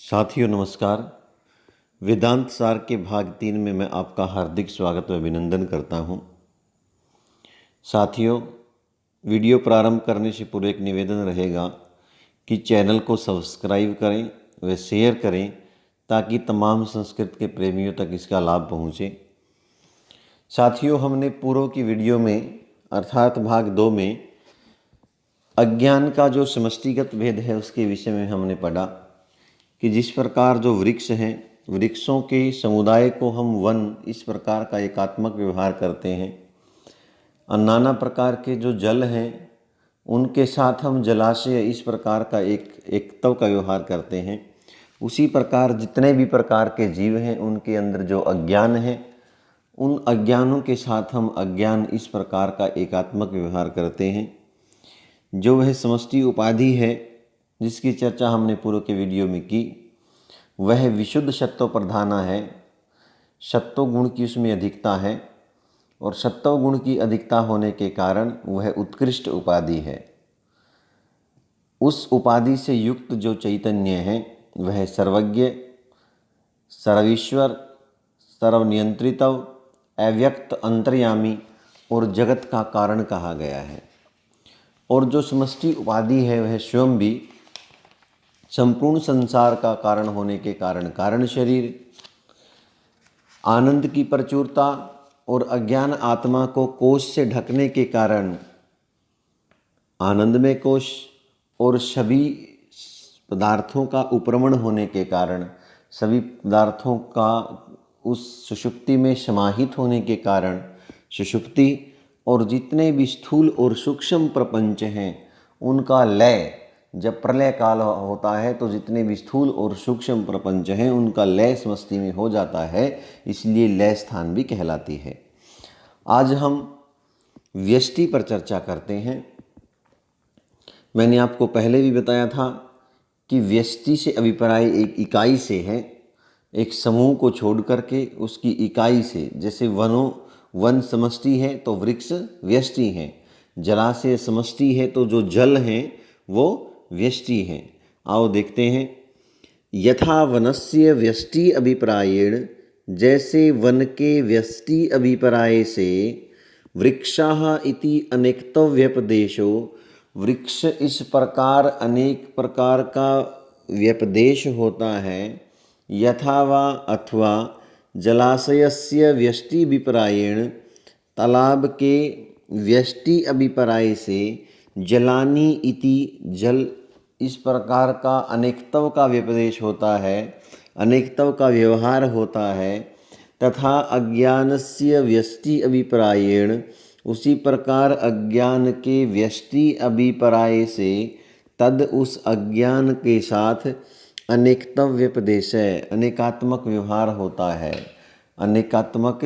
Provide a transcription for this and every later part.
साथियों नमस्कार। वेदांत सार के भाग 3 में मैं आपका हार्दिक स्वागत व अभिनंदन करता हूं। साथियों, वीडियो प्रारंभ करने से पूर्व एक निवेदन रहेगा कि चैनल को सब्सक्राइब करें व शेयर करें ताकि तमाम संस्कृत के प्रेमियों तक इसका लाभ पहुंचे। साथियों, हमने पूर्व की वीडियो में अर्थात भाग 2 में अज्ञान का जो समष्टिगत भेद है उसके विषय में हमने पढ़ा कि जिस प्रकार जो वृक्ष हैं, वृक्षों के समुदाय को हम वन इस प्रकार का एकात्मक व्यवहार करते हैं, और नाना प्रकार के जो जल हैं उनके साथ हम जलाशय इस प्रकार का एकत्व का व्यवहार करते हैं। उसी प्रकार जितने भी प्रकार के जीव हैं उनके अंदर जो अज्ञान है, उन अज्ञानों के साथ हम अज्ञान इस प्रकार का एकात्मक व्यवहार करते हैं। जो वह समष्टि उपाधि है जिसकी चर्चा हमने पूर्व के वीडियो में की, वह विशुद्ध सत्व प्रधाना है। सत्व गुण की उसमें अधिकता है और सत्व गुण की अधिकता होने के कारण वह उत्कृष्ट उपाधि है। उस उपाधि से युक्त जो चैतन्य है वह सर्वज्ञ, सर्वेश्वर, सर्वनियंत्रित, अव्यक्त, अंतर्यामी और जगत का कारण कहा गया है। और जो समष्टि उपाधि है वह स्वयं भी संपूर्ण संसार का कारण होने के कारण कारण शरीर, आनंद की प्रचुरता और अज्ञान आत्मा को कोष से ढकने के कारण आनंदमय कोष, और सभी पदार्थों का उपरमण होने के कारण, सभी पदार्थों का उस सुषुप्ति में समाहित होने के कारण सुषुप्ति, और जितने भी स्थूल और सूक्ष्म प्रपंच हैं उनका लय, जब प्रलय काल होता है तो जितने भी स्थूल और सूक्ष्म प्रपंच हैं उनका लय समष्टि में हो जाता है, इसलिए लय स्थान भी कहलाती है। आज हम व्यष्टि पर चर्चा करते हैं। मैंने आपको पहले भी बताया था कि व्यष्टि से अभिप्राय एक इकाई से है, एक समूह को छोड़ करके उसकी इकाई से। जैसे वन समष्टि है तो वृक्ष व्यष्टि हैं, जलाशय समष्टि है तो जो जल हैं वो व्यष्टि हैं। आओ देखते हैं। यथा वनस्य व्यष्टि अभिप्रायेण, जैसे वन के व्यष्टि अभिप्राय से वृक्षाः इति अनेकत्व व्यपदेशो, वृक्ष इस प्रकार अनेक प्रकार का व्यपदेश होता है। यथा वा अथवा जलाशयस्य व्यष्टि अभिप्रायेण, तालाब के व्यष्टि अभिप्राय से जलानि इति जल इस प्रकार का अनेकत्व का व्यपदेश होता है, अनेकत्व का व्यवहार होता है। तथा अज्ञानस्य व्यष्टि अभिप्रायेण, उसी प्रकार अज्ञान के व्यष्टि अभिप्राय से तद उस अज्ञान के साथ अनेकत्व व्यपदेश है, अनेकात्मक व्यवहार होता है, अनेकात्मक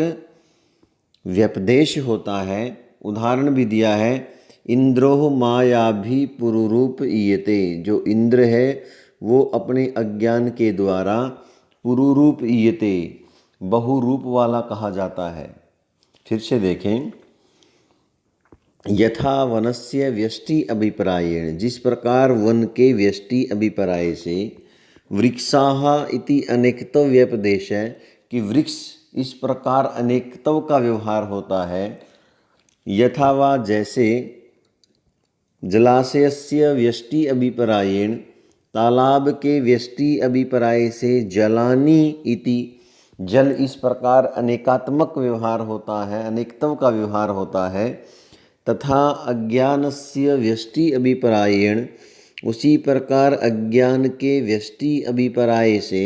व्यपदेश होता है। उदाहरण भी दिया है, इंद्रोह मायाभी पुरुरूप ईयते, जो इंद्र है वो अपने अज्ञान के द्वारा पुरुरूप ईयते, बहुरूप वाला कहा जाता है। फिर से देखें, यथा वनस्य व्यष्टि अभिप्रायेण, जिस प्रकार वन के व्यष्टि अभिप्राय से वृक्षाः इति अनेकत्व व्यपदेश है कि वृक्ष इस प्रकार अनेकत्व का व्यवहार होता है। यथा वा जैसे जलाशयस्य व्यष्टि अभिप्रायेण, तालाब के व्यष्टि अभिप्राय से जलानि इति जल इस प्रकार अनेकात्मक व्यवहार होता है, अनेकत्व का व्यवहार होता है। तथा अज्ञानस्य व्यष्टि अभिप्रायेण, उसी प्रकार अज्ञान के व्यष्टि अभिप्राय से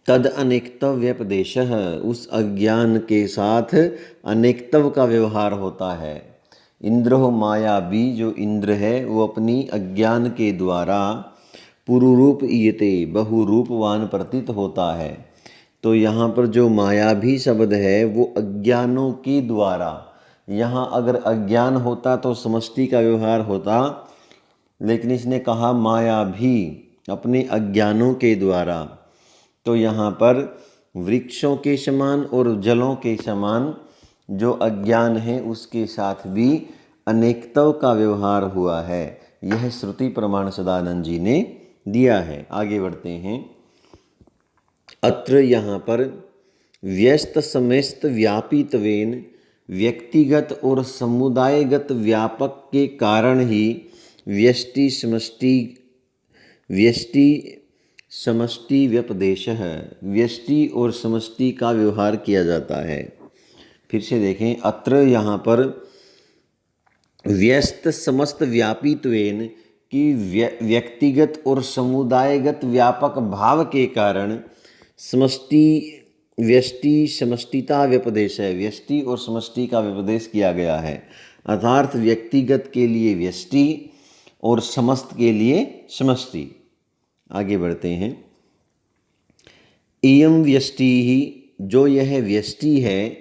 तद अनेकत्व व्यपदेशः, उस अज्ञान के साथ अनेकत्व का व्यवहार होता है। इंद्रो मायावी, जो इंद्र है वो अपनी अज्ञान के द्वारा पुरुरूप ईयते, बहुरूपवान प्रतीत होता है। तो यहाँ पर जो मायावी शब्द है वो अज्ञानों के द्वारा, यहाँ अगर अज्ञान होता तो समष्टि का व्यवहार होता, लेकिन इसने कहा मायावी, अपने अज्ञानों के द्वारा। तो यहाँ पर वृक्षों के समान और जलों के समान जो अज्ञान है उसके साथ भी अनेकत्व का व्यवहार हुआ है। यह श्रुति प्रमाण सदानंद जी ने दिया है। आगे बढ़ते हैं। अत्र यहाँ पर व्यस्त समस्त व्यापित्वेन व्यक्तिगत और समुदायगत व्यापक के कारण ही व्यष्टि समष्टि व्यपदेश है, व्यष्टि और समष्टि का व्यवहार किया जाता है। फिर से देखें, अत्र यहाँ पर व्यस्त समस्त व्यापित्वेन की व्यक्तिगत और समुदायगत व्यापक भाव के कारण समष्टि व्यष्टि समष्टिता व्यपदेश है, व्यष्टि और समष्टि का व्यपदेश किया गया है। अर्थात व्यक्तिगत के लिए व्यष्टि और समस्त के लिए समष्टि। आगे बढ़ते हैं। इयं व्यष्टि ही, जो यह व्यष्टि है,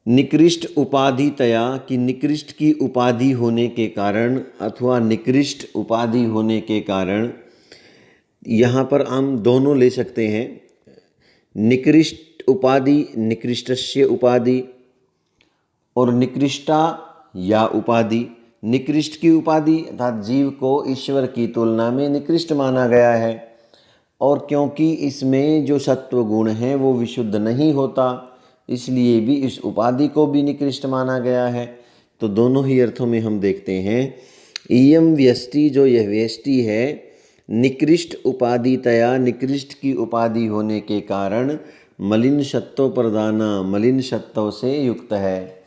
निकृष्ट उपाधितया कि निकृष्ट की उपाधि होने के कारण अथवा निकृष्ट उपाधि होने के कारण, यहाँ पर हम दोनों ले सकते हैं। निकृष्ट उपाधि, निकृष्टस्य उपाधि, और निकृष्टा या उपाधि। निकृष्ट की उपाधि अर्थात जीव को ईश्वर की तुलना में निकृष्ट माना गया है, और क्योंकि इसमें जो सत्व गुण है वो विशुद्ध नहीं होता, इसलिए भी इस उपाधि को भी निकृष्ट माना गया है। तो दोनों ही अर्थों में हम देखते हैं, इयं व्यष्टि, जो यह व्यष्टि है, निकृष्ट उपाधितया निकृष्ट की उपाधि होने के कारण मलिन सत्व प्रधाना, मलिन सत्व से युक्त है।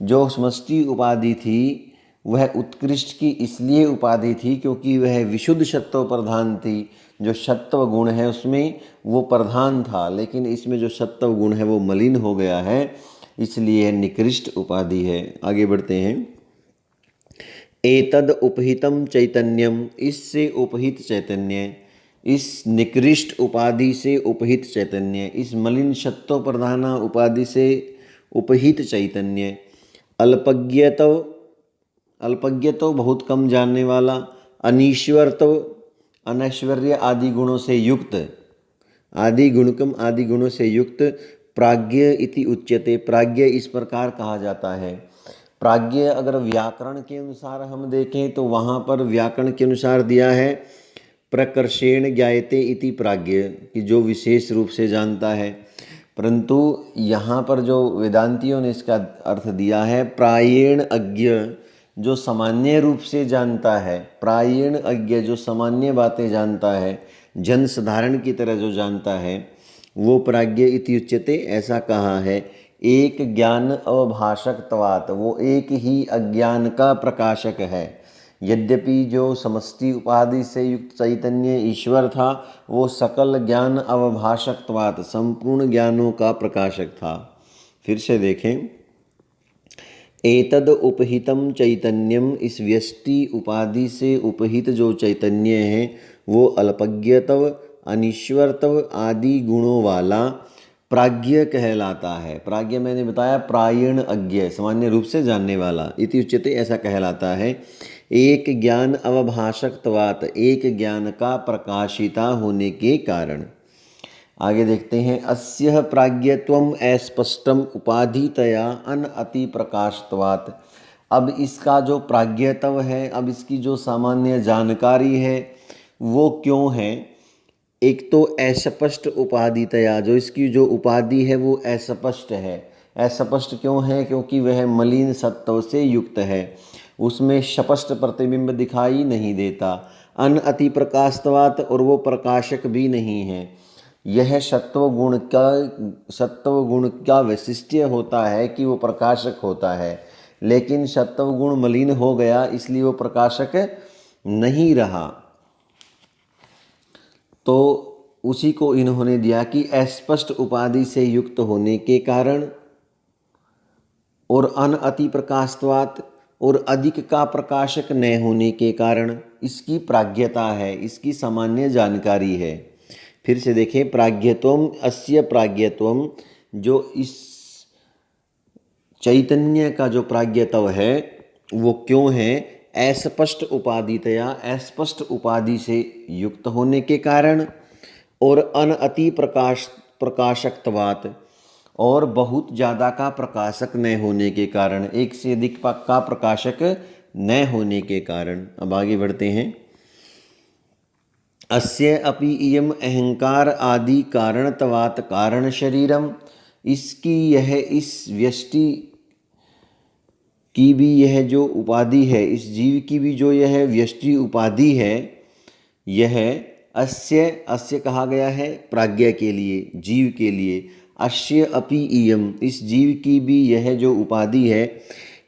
जो समष्टि उपाधि थी वह उत्कृष्ट की इसलिए उपाधि थी क्योंकि वह विशुद्ध सत्व प्रधान थी। जो सत्व गुण है उसमें वो प्रधान था, लेकिन इसमें जो सत्व गुण है वो मलिन हो गया है, इसलिए निकृष्ट उपाधि है। आगे बढ़ते हैं। एतद उपहितम चैतन्यम, इससे उपहित चैतन्य, इस निकृष्ट उपाधि से उपहित चैतन्य, इस मलिन सत्व प्रधाना उपाधि से उपहित चैतन्य, अल्पज्ञतव, अल्पज्ञ तो बहुत कम जानने वाला, अनीश्वर तो अनैश्वर्य आदि गुणों से युक्त, आदि गुणकम आदि गुणों से युक्त, प्राज्ञ इति उच्यते, प्राज्ञ इस प्रकार कहा जाता है। प्राज्ञ अगर व्याकरण के अनुसार हम देखें तो वहाँ पर व्याकरण के अनुसार दिया है प्रकर्षेण ज्ञायते इति प्राज्ञ, कि जो विशेष रूप से जानता है, परंतु यहाँ पर जो वेदांतियों ने इसका अर्थ दिया है प्रायेण अज्ञ, जो सामान्य रूप से जानता है, प्रायेण अज्ञ, जो सामान्य बातें जानता है, जन साधारण की तरह जो जानता है, वो प्राज्ञ इति उच्यते, ऐसा कहा है। एक ज्ञान अवभाषकत्वात्, वो एक ही अज्ञान का प्रकाशक है। यद्यपि जो समष्टि उपाधि से युक्त चैतन्य ईश्वर था, वो सकल ज्ञान अवभाषकत्वात्, संपूर्ण ज्ञानों का प्रकाशक था। फिर से देखें, एतद उपहितम चैतन्यम, इस व्यष्टि उपाधि से उपहित जो चैतन्य है वो अल्पज्ञतव, अनीश्वरतव आदि गुणों वाला प्राज्ञ कहलाता है। प्राज्ञ मैंने बताया प्रायण अज्ञ, सामान्य रूप से जानने वाला, इति उच्यते, ऐसा कहलाता है। एक ज्ञान अवभाषकत्वात्, एक ज्ञान का प्रकाशिता होने के कारण। आगे देखते हैं। अस्यः प्राज्ञत्वम् अस्पष्टम उपाधितया अन अति प्रकाशत्वात्, अब इसका जो प्राज्ञत्व है, अब इसकी जो सामान्य जानकारी है वो क्यों है? एक तो अस्पष्ट उपाधितया, जो इसकी जो उपाधि है वो अस्पष्ट है। अस्पष्ट क्यों है? क्योंकि वह मलिन सत्व से युक्त है, उसमें स्पष्ट प्रतिबिंब दिखाई नहीं देता। अन अति प्रकाशत्वात्, और वो प्रकाशक भी नहीं है। यह सत्व गुण का वैशिष्ट्य होता है कि वो प्रकाशक होता है, लेकिन सत्व गुण मलिन हो गया इसलिए वो प्रकाशक नहीं रहा। तो उसी को इन्होंने दिया कि अस्पष्ट उपाधि से युक्त होने के कारण और अन अति प्रकाशत्वात्, और अधिक का प्रकाशक न होने के कारण इसकी प्राज्ञता है, इसकी सामान्य जानकारी है। फिर से देखें, प्राज्ञत्वम अस्य प्राज्ञत्वम, जो इस चैतन्य का जो प्राज्ञत्व है वो क्यों है? अस्पष्ट उपाधितया, अस्पष्ट उपाधि से युक्त होने के कारण, और अन अति प्रकाशकत्वात्, और बहुत ज़्यादा का प्रकाशक न होने के कारण, एक से अधिक का प्रकाशक न होने के कारण। अब आगे बढ़ते हैं। अस्य अपि इयम अहंकार आदि कारणत्वात् कारण शरीरम, इसकी यह इस व्यष्टि की भी यह जो उपाधि है, इस जीव की भी जो यह व्यष्टि उपाधि है, यह अस्य अस्य कहा गया है प्राज्ञ के लिए, जीव के लिए। अस्य अपि इयम, इस जीव की भी यह जो उपाधि है,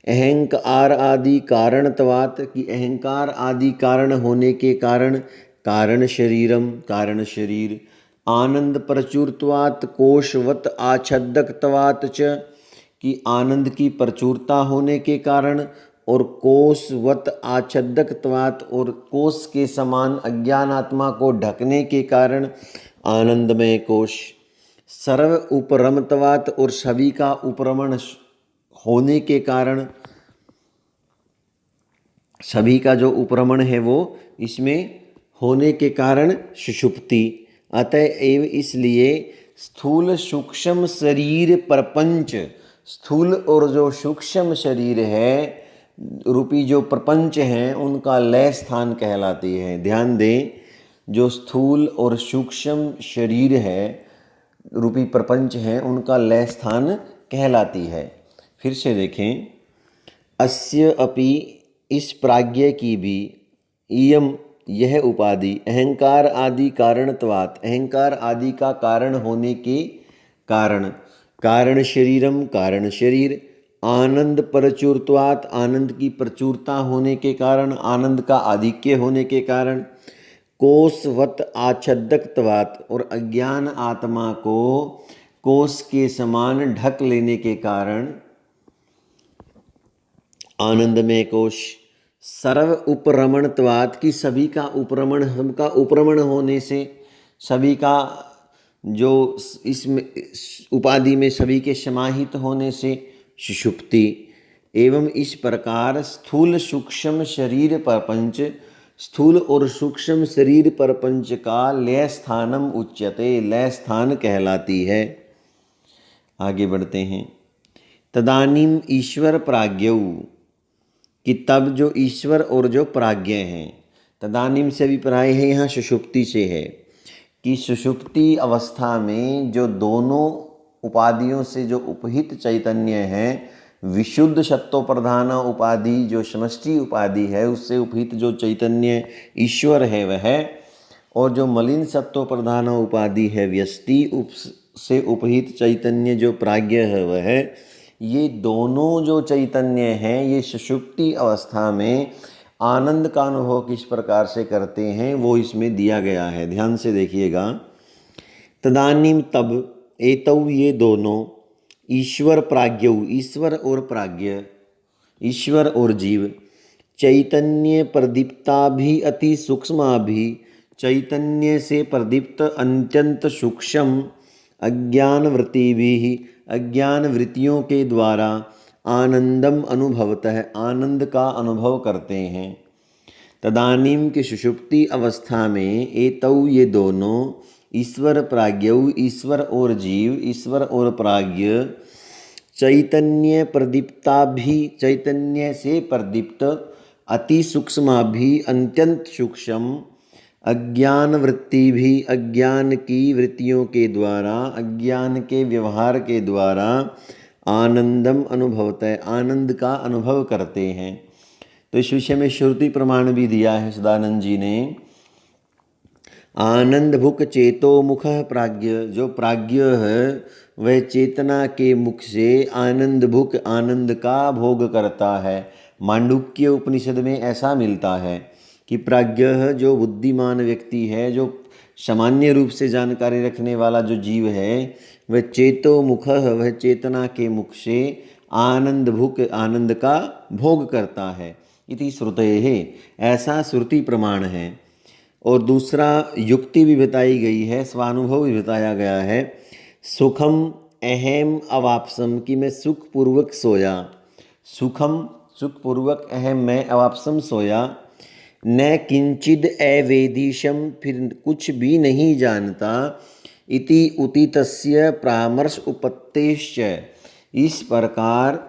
अहंकार आदि कारणत्वात्, कि अहंकार आदि कारण होने के कारण, कारण शरीरम, कारण शरीर, आनंद प्रचुरत्वात् कोशवत आच्छद्दकत्वात् च, कि आनंद की प्रचुरता होने के कारण और कोशवत आच्छद्दकत्वात्, और कोश के समान अज्ञान आत्मा को ढकने के कारण आनंदमय कोश, सर्व उपरमत्वात्, और सभी का उपरमण होने के कारण, सभी का जो उपरमण है वो इसमें होने के कारण सुषुप्ति। अतएव इसलिए स्थूल सूक्ष्म शरीर प्रपंच, स्थूल और जो सूक्ष्म शरीर है रूपी जो प्रपंच हैं उनका लय स्थान कहलाती है। ध्यान दें, जो स्थूल और सूक्ष्म शरीर है रूपी प्रपंच है उनका लय स्थान कहलाती है। फिर से देखें, अस्य अपि, इस प्राज्ञ की भी, इयम यह उपाधि, अहंकार आदि कारणत्वात्, अहंकार आदि का कारण होने के कारण, कारण शरीरम, कारण शरीर, आनंद प्रचुरत्वात्, आनंद की प्रचुरता होने के कारण, आनंद का आधिक्य होने के कारण, कोशवत आच्छद्दकत्वात्, और अज्ञान आत्मा को कोश के समान ढक लेने के कारण आनंदमय कोश, सर्व उपरमणत्वात्, की सभी का उपरमण, हमका उपरमण होने से, सभी का जो इसमें उपाधि में सभी के समाहित होने से सुषुप्ति। एवं इस प्रकार स्थूल सूक्ष्म शरीर प्रपंच, स्थूल और सूक्ष्म शरीर प्रपंच का लय स्थानम उच्यते, लय स्थान कहलाती है। आगे बढ़ते हैं। तदानीम ईश्वर प्राज्ञौ, कि तब जो ईश्वर और जो प्राज्ञ हैं, तदानीम से अभिप्राय है यहाँ सुषुप्ति से है, कि सुषुप्ति अवस्था में जो दोनों उपाधियों से जो उपहित चैतन्य है, विशुद्ध सत्व प्रधान उपाधि जो समष्टि उपाधि है उससे उपहित जो चैतन्य ईश्वर है वह, और जो मलिन सत्व प्रधान उपाधि है व्यष्टि से उपहित चैतन्य जो प्राज्ञ है वह, ये दोनों जो चैतन्य हैं ये सुषुप्ति अवस्था में आनंद का अनुभव किस प्रकार से करते हैं वो इसमें दिया गया है। ध्यान से देखिएगा। तदानीम तब, एतौ ये दोनों, ईश्वर प्राज्ञौ, ईश्वर और प्राज्ञ, ईश्वर और जीव, चैतन्य प्रदीप्ता भी अति सूक्ष्मा भी, चैतन्य से प्रदीप्त अत्यंत सूक्ष्म, अज्ञान वृत्ति भी, अज्ञान वृत्तियों के द्वारा, आनंदम अनुभवतः, आनंद का अनुभव करते हैं। तदानीम की सुषुप्ति अवस्था में एतौ ये दोनों, ईश्वर प्राज्ञौ, ईश्वर और जीव, ईश्वर और प्राज्ञ, चैतन्य प्रदीप्ता भी, चैतन्य से प्रदीप्त, अति सूक्ष्मा भी, अत्यंत सूक्ष्म, अज्ञान वृत्ति भी, अज्ञान की वृत्तियों के द्वारा, अज्ञान के व्यवहार के द्वारा, आनंदम अनुभवतः, आनंद का अनुभव करते हैं। तो इस विषय में श्रुति प्रमाण भी दिया है सदानंद जी ने। आनंद भुक चेतो मुख प्राज्ञ, जो प्राज्ञ है वह चेतना के मुख से आनंद भुक, आनंद का भोग करता है। मांडुक्य उपनिषद में ऐसा मिलता है कि प्राज्ञ जो बुद्धिमान व्यक्ति है, जो सामान्य रूप से जानकारी रखने वाला जो जीव है, वह चेतो मुख, वह चेतना के मुख से आनंद भुक, आनंद का भोग करता है। इति श्रुतेः, ऐसा श्रुति प्रमाण है। और दूसरा युक्ति भी बताई गई है, स्वानुभव भी बताया गया है। सुखम अहम अवाप्सम, कि मैं सुखपूर्वक सोया, सुखम सुखपूर्वक, अहम मैं, अवाप्सम सोया, न किंचिद अवेदिशम, फिर कुछ भी नहीं जानता, इति उतितस्य परामर्श उपत्तेश्च, इस प्रकार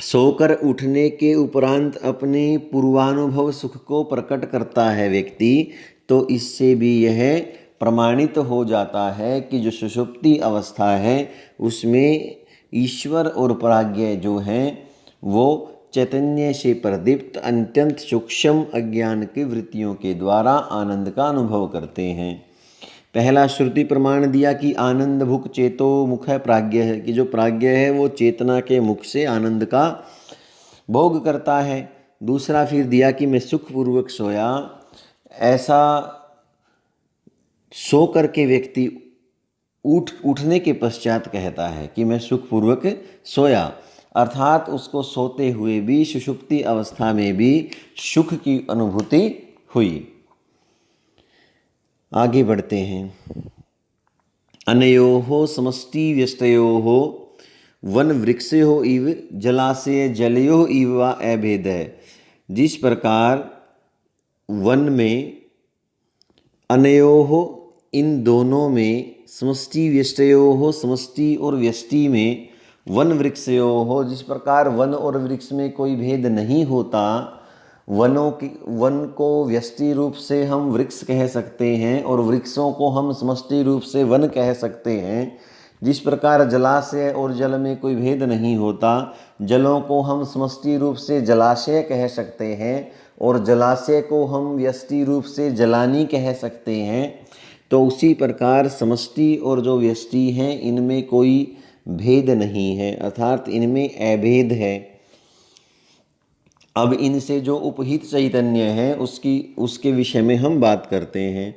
सोकर उठने के उपरांत अपने पूर्वानुभव सुख को प्रकट करता है व्यक्ति, तो इससे भी यह प्रमाणित हो जाता है कि जो सुषुप्ति अवस्था है उसमें ईश्वर और प्राज्ञ जो हैं वो चैतन्य से प्रदीप्त अत्यंत सूक्ष्म अज्ञान की वृत्तियों के द्वारा आनंद का अनुभव करते हैं। पहला श्रुति प्रमाण दिया कि आनंद भुक चेतो मुख है प्राज्ञ है, कि जो प्राज्ञ है वो चेतना के मुख से आनंद का भोग करता है। दूसरा फिर दिया कि मैं सुखपूर्वक सोया, ऐसा सो करके व्यक्ति उठने के पश्चात कहता है कि मैं सुखपूर्वक सोया, अर्थात उसको सोते हुए भी सुषुप्ति अवस्था में भी सुख की अनुभूति हुई। आगे बढ़ते हैं। अनयोः समष्टि व्यष्टयोः वन वृक्षयोः इव जलाशय जलयोः इव वा अभेदः। जिस प्रकार वन में अनयोः इन दोनों में, समष्टि व्यष्टयोः समष्टि और व्यष्टि में, वन वृक्षयोः जिस प्रकार वन और वृक्ष में कोई भेद नहीं होता, वन को व्यष्टि रूप से हम वृक्ष कह सकते हैं और वृक्षों को हम समष्टि रूप से वन कह सकते हैं। जिस प्रकार जलाशय और जल में कोई भेद नहीं होता, जलों को हम समष्टि रूप से जलाशय कह सकते हैं और जलाशय को हम व्यष्टि रूप से जलानी कह सकते हैं। तो उसी प्रकार समष्टि और जो व्यष्टि हैं इनमें कोई भेद नहीं है, अर्थात इनमें अभेद है। अब इनसे जो उपहित चैतन्य है उसके विषय में हम बात करते हैं।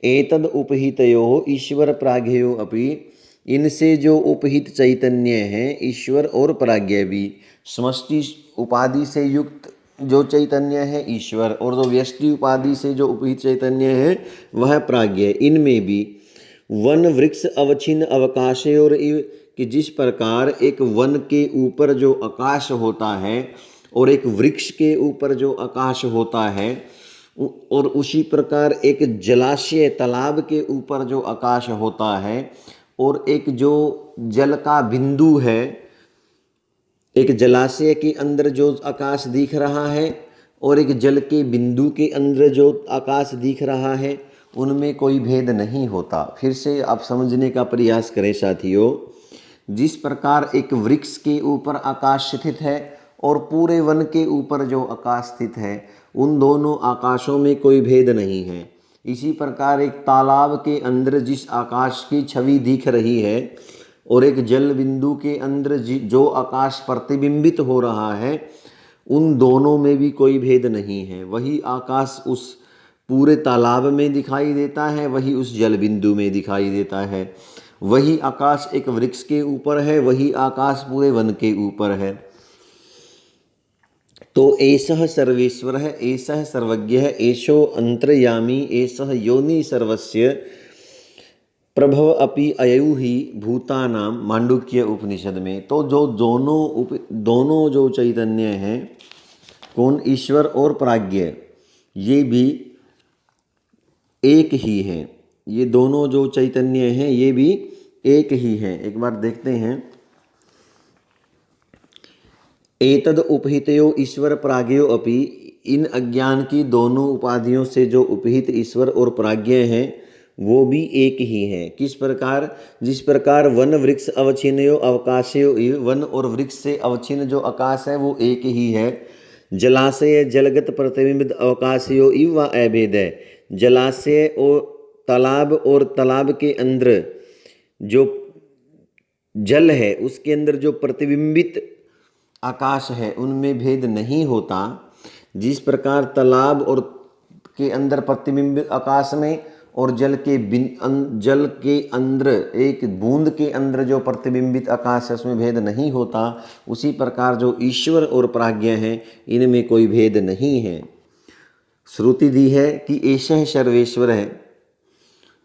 एतद उपहितयोः ईश्वर प्राज्ञयो अपि, इनसे जो उपहित चैतन्य है ईश्वर और प्राज्ञ भी, समष्टि उपाधि से युक्त जो चैतन्य है ईश्वर और जो व्यष्टि उपाधि से जो उपहित चैतन्य है वह प्राज्ञ, इनमें भी वन वृक्ष अवच्छिन्न अवकाशे और कि जिस प्रकार एक वन के ऊपर जो आकाश होता है और एक वृक्ष के ऊपर जो आकाश होता है, और उसी प्रकार एक जलाशय तालाब के ऊपर जो आकाश होता है, और एक जो जल का बिंदु है, एक जलाशय के अंदर जो आकाश दिख रहा है और एक जल के बिंदु के अंदर जो आकाश दिख रहा है, उनमें कोई भेद नहीं होता। फिर से आप समझने का प्रयास करें साथियों। जिस प्रकार एक वृक्ष के ऊपर आकाश स्थित है और पूरे वन के ऊपर जो आकाश स्थित है, उन दोनों आकाशों में कोई भेद नहीं है। इसी प्रकार एक तालाब के अंदर जिस आकाश की छवि दिख रही है और एक जल बिंदु के अंदर जो आकाश प्रतिबिंबित हो रहा है, उन दोनों में भी कोई भेद नहीं है। वही आकाश उस पूरे तालाब में दिखाई देता है, वही उस जल बिंदु में दिखाई देता है। वही आकाश एक वृक्ष के ऊपर है, वही आकाश पूरे वन के ऊपर है। तो एषः सर्वेश्वर है, एषः सर्वज्ञ है, एषो अंतर्यामी, एषः योनि सर्वस्य प्रभव अपि अयु ही भूतानां, मांडुक्य उपनिषद में। तो जो दोनों जो चैतन्य हैं, कौन, ईश्वर और प्राज्ञ, ये भी एक ही हैं। ये दोनों जो चैतन्य हैं ये भी एक ही हैं। एक बार देखते हैं। एतद उपहितयो ईश्वर प्राज्ञयो अपि, इन अज्ञान की दोनों उपाधियों से जो उपहित ईश्वर और प्राज्ञ हैं वो भी एक ही हैं। किस प्रकार? जिस प्रकार वन वृक्ष अवच्छिन्नो अवकाशयो, वन और वृक्ष से अवच्छिन्न जो आकाश है वो एक ही है। जलाशय जलगत प्रतिबिंबित अवकाशयो इव वा अभेद है। जलाशय और तालाब के अंदर जो जल है उसके अंदर जो प्रतिबिंबित आकाश है उनमें भेद नहीं होता। जिस प्रकार तालाब और के अंदर प्रतिबिंबित आकाश में और जल के अंदर एक बूंद के अंदर जो प्रतिबिंबित आकाश है उसमें भेद नहीं होता, उसी प्रकार जो ईश्वर और प्राज्ञ हैं इनमें कोई भेद नहीं है। श्रुति दी है कि एषः सर्वेश्वर है,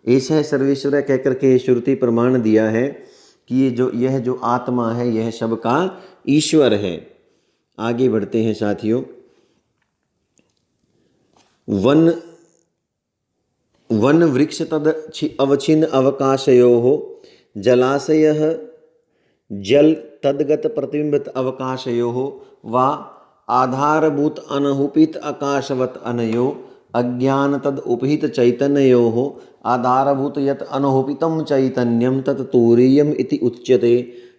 एषः सर्वेश्वर है कहकर के श्रुति प्रमाण दिया है कि यह जो आत्मा है यह सबका ईश्वर है। आगे बढ़ते हैं साथियों। वन वृक्ष तद अवच्छिन्न अवकाशयोः जलाशयः जल तद्गत प्रतिबिंबित अवकाशयोः वा आधारभूत अनहुपित आकाशवत अनयो अज्ञान तद उपहित चैतन्ययोः आधारभूत यत् अनहोपितं चैतन्यं तत् तुरीयम् इति उच्यते।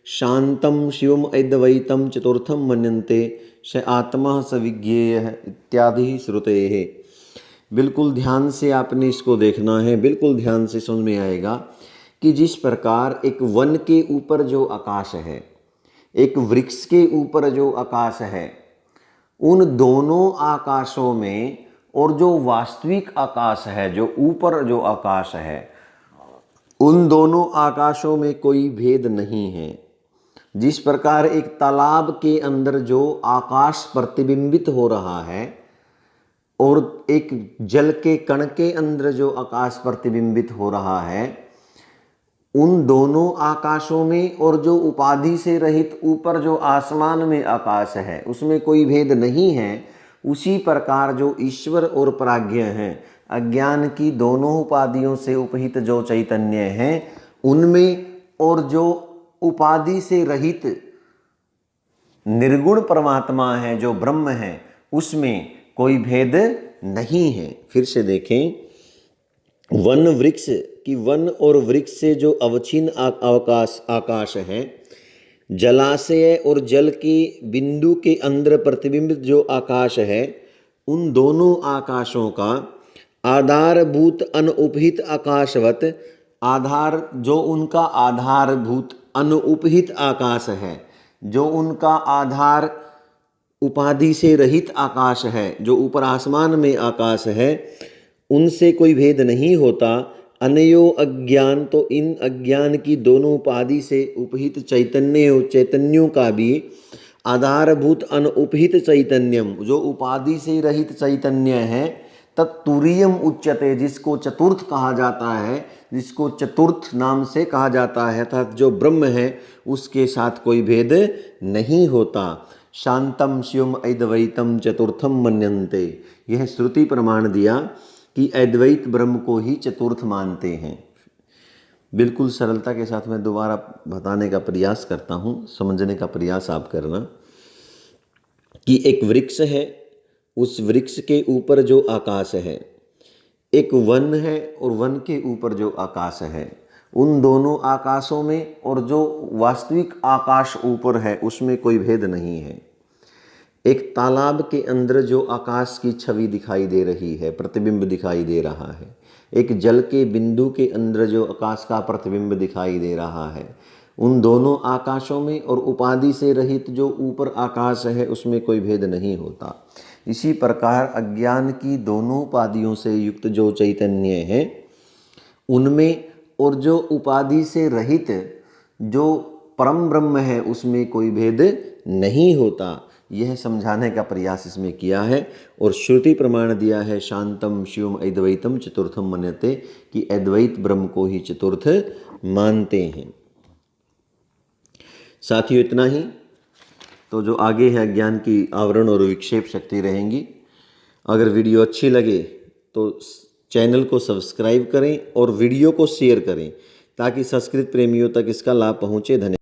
शांतं शिवम अद्वैतं चतुर्थं मन्यन्ते स आत्मा स विज्ञेयः इत्यादि श्रुतेः। बिल्कुल ध्यान से आपने इसको देखना है, बिल्कुल ध्यान से समझ में आएगा कि जिस प्रकार एक वन के ऊपर जो आकाश है, एक वृक्ष के ऊपर जो आकाश है, उन दोनों आकाशों में और जो वास्तविक आकाश है, जो ऊपर जो आकाश है, उन दोनों आकाशों में कोई भेद नहीं है। जिस प्रकार एक तालाब के अंदर जो आकाश प्रतिबिंबित हो रहा है और एक जल के कण के अंदर जो आकाश प्रतिबिंबित हो रहा है, उन दोनों आकाशों में और जो उपाधि से रहित ऊपर जो आसमान में आकाश है उसमें कोई भेद नहीं है। उसी प्रकार जो ईश्वर और प्राज्ञ हैं, अज्ञान की दोनों उपाधियों से उपहित जो चैतन्य है उनमें और जो उपाधि से रहित निर्गुण परमात्मा है, जो ब्रह्म है, उसमें कोई भेद नहीं है। फिर से देखें, वन वृक्ष की वन और वृक्ष से जो अवच्छिन्न आकाश है, जलाशय और जल की बिंदु के अंदर प्रतिबिंबित जो आकाश है, उन दोनों आकाशों का आधारभूत अनुपहित आकाशवत, आधार जो उनका आधारभूत अनुपहित आकाश है, जो उनका आधार उपाधि से रहित आकाश है, जो ऊपर आसमान में आकाश है, उनसे कोई भेद नहीं होता। अनयो अज्ञान, तो इन अज्ञान की दोनों उपाधि से उपहित चैतन्यों का भी आधारभूत अनुपहित चैतन्यम, जो उपाधि से रहित चैतन्य है, तत्तुरीयम उच्यते, जिसको चतुर्थ कहा जाता है, जिसको चतुर्थ नाम से कहा जाता है, अर्थात जो ब्रह्म है उसके साथ कोई भेद नहीं होता। शांतम शिवम अद्वैतम चतुर्थम मन्यन्ते, यह श्रुति प्रमाण दिया कि अद्वैत ब्रह्म को ही चतुर्थ मानते हैं। बिल्कुल सरलता के साथ मैं दोबारा बताने का प्रयास करता हूँ, समझने का प्रयास आप करना कि एक वृक्ष है, उस वृक्ष के ऊपर जो आकाश है, एक वन है और वन के ऊपर जो आकाश है, उन दोनों आकाशों में और जो वास्तविक आकाश ऊपर है उसमें कोई भेद नहीं है। एक तालाब के अंदर जो आकाश की छवि दिखाई दे रही है, प्रतिबिंब दिखाई दे रहा है, एक जल के बिंदु के अंदर जो आकाश का प्रतिबिंब दिखाई दे रहा है, उन दोनों आकाशों में और उपाधि से रहित जो ऊपर आकाश है उसमें कोई भेद नहीं होता। इसी प्रकार अज्ञान की दोनों उपाधियों से युक्त जो चैतन्य है उनमें और जो उपाधि से रहित जो परम ब्रह्म है उसमें कोई भेद नहीं होता। यह समझाने का प्रयास इसमें किया है और श्रुति प्रमाण दिया है शांतम शिवम अद्वैतम चतुर्थम मन्यते, कि अद्वैत ब्रह्म को ही चतुर्थ मानते हैं। साथियों इतना ही, तो जो आगे है ज्ञान की आवरण और विक्षेप शक्ति रहेंगी। अगर वीडियो अच्छी लगे तो चैनल को सब्सक्राइब करें और वीडियो को शेयर करें ताकि संस्कृत प्रेमियों तक इसका लाभ पहुँचे। धन्यवाद।